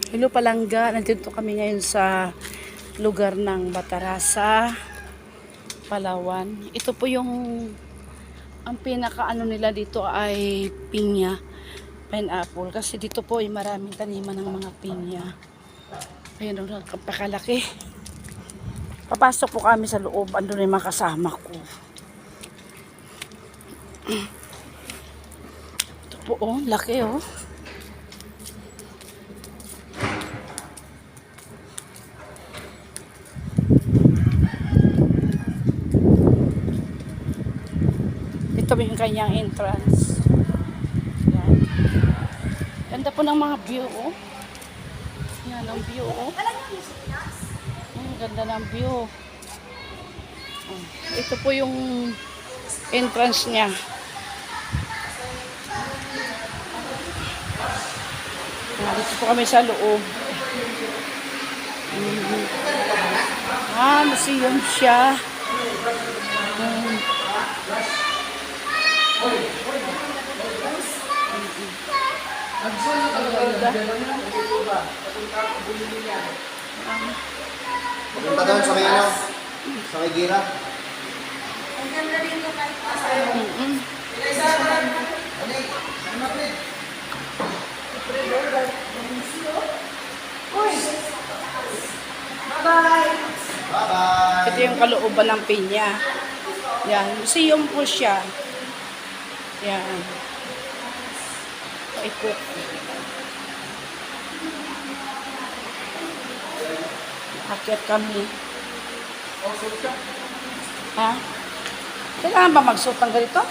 Hello Palangga, nandito kami ngayon sa lugar ng Batarasa, Palawan. Ito po yung ang pinakaano nila dito ay pinya, pineapple. Kasi dito po ay maraming taniman ng mga pinya. Ayun, nagpakalaki. Papasok po kami sa loob, andun yung mga kasama ko. Ito po oh, laki oh. Ito yung kanyang entrance. Yan. Ganda po ng mga view, oh. Yan ang view, oh. Ganda ng view. Oh. Ito po yung entrance niya. Dito po kami sa loob. Museum siya. Punta doon sa may ano? Sa may gira? Ang ganda rin ko kahit pa. Bye-bye! Bye-bye! Ito yung kalooban ng pinya. Yan. Museum po siya. Yan. Paikot. Akyat kami. Ha? Kailangan ba magsuot ng ganito?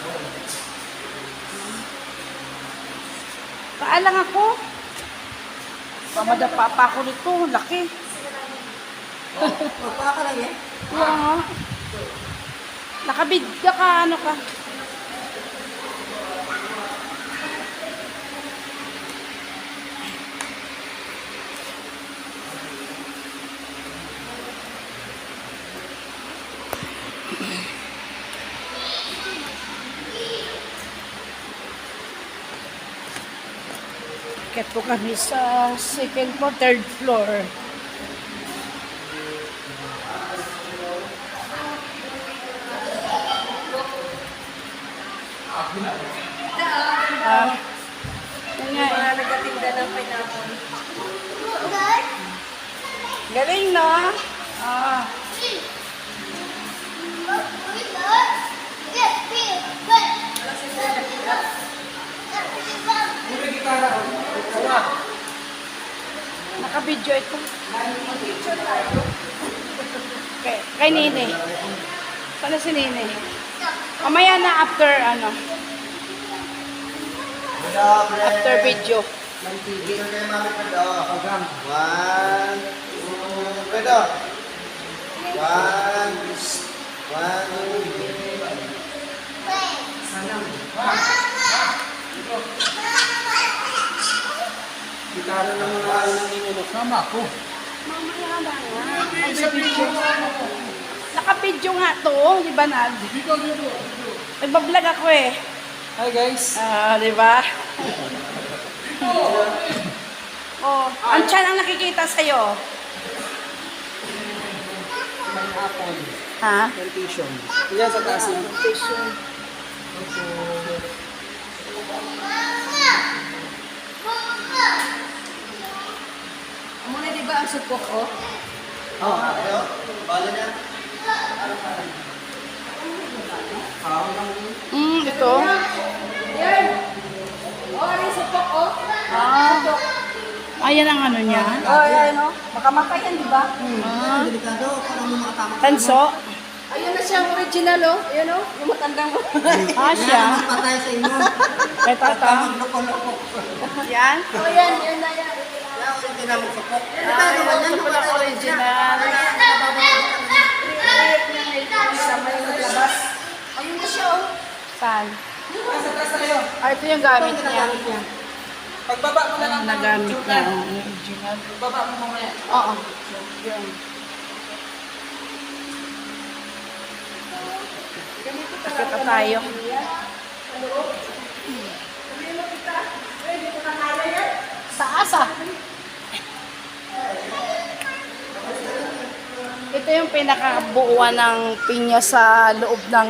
Paalang ako. Pamadapa pa ako nito. Laki. Papa ka lang eh? Kaya nga. Nakabidya ka, ano ka. Kaya po kami sa second floor, third floor. Yan nga eh. Nagatinda ng pineapple. Galing, no? Naka-video ito. Kay Nene. Sana si Nene. Mamaya na after, ano, after video. Dito kayo mami Pedro. One, two, Pedro. One, Gitara ng mga nanginulok. Sama ko. Mamaya na nga. Ay, sa video. Naka-video nga to, di ba, Nad? Nagbablog ako eh. Hi guys. Di ba? Oh, ang tiyan ang nakikita sa'yo. Pineapple. Ha? Plantation. Yan sa taas yan. Muna di ba ang supok ko? Oh, ayo. Bala niya. Ito. Yan! O, ano yung supok ko? Ayan ang ano niya. Ayan o. Makamatay yan, di ba? Delikado. Parang mga tama. Tanso. Ayun na siya, original o. Ayun o, yung matandang mo. Siya. Patay sa inyo. Kay tata. Yan. O yan, yan na yan. Hindi namin support. Ito po lang original. Sa may naglabas. Ayun na siya o. Saan? Ito yung gamit niya. Pagbaba mo na lang. Nagamit niya. Original. Pagbaba mo mamaya. Oo. Yan. Kita tayo. Sa asa. yung pinakabuuan ng pinya sa loob ng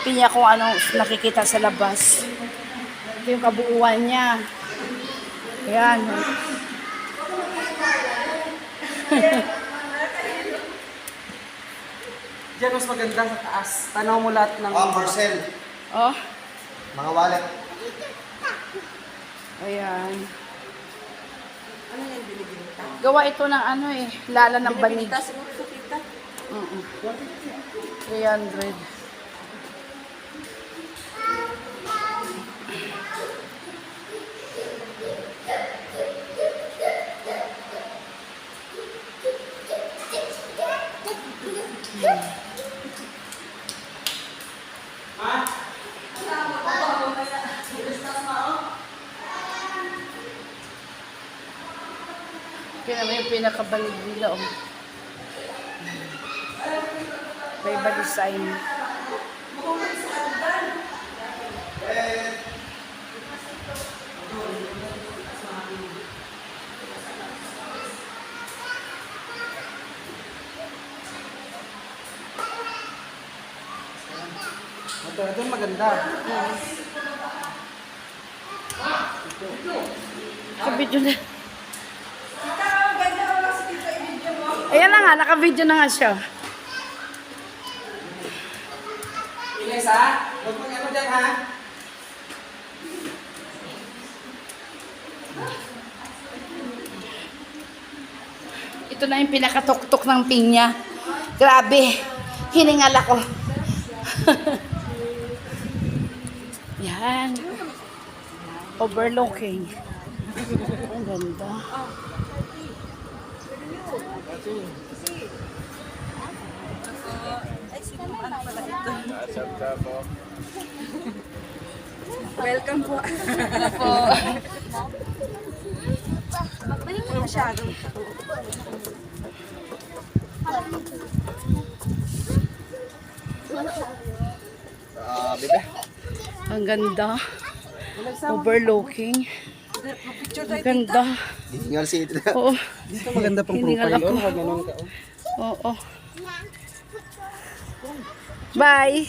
pinya kung ano nakikita sa labas. Ito yung kabuuan niya. Ayan. Diyan mas maganda sa taas. Tanaw mo lahat ng... Parcel. Oh, Mga wallet. ayan. Ano yung binibinta? Gawa ito ng ano eh, lala ng banig. Binibinta siguro sa kita. 300. Kaya naman yung pinakabalig nila, oh. May iba design. Ito maganda. Sa video na. Ayan na nga, naka-video na nga siya. Iles ha? Huwag mo ano dyan ha? Ito na yung pinakatuktok ng pinya. Grabe, hiningal ako. Yan. Overlooking. Ang ganda. Ay, sino ano pala ito? Welcome po. po. Magbalik mo masyado. Bebe. Ang ganda. Overlooking. Ang ganda. Hihingal si ito. Oo. Dito maganda pang Hiningal profile. ako. Oh, ganun ka. Oh. Oo. Bye.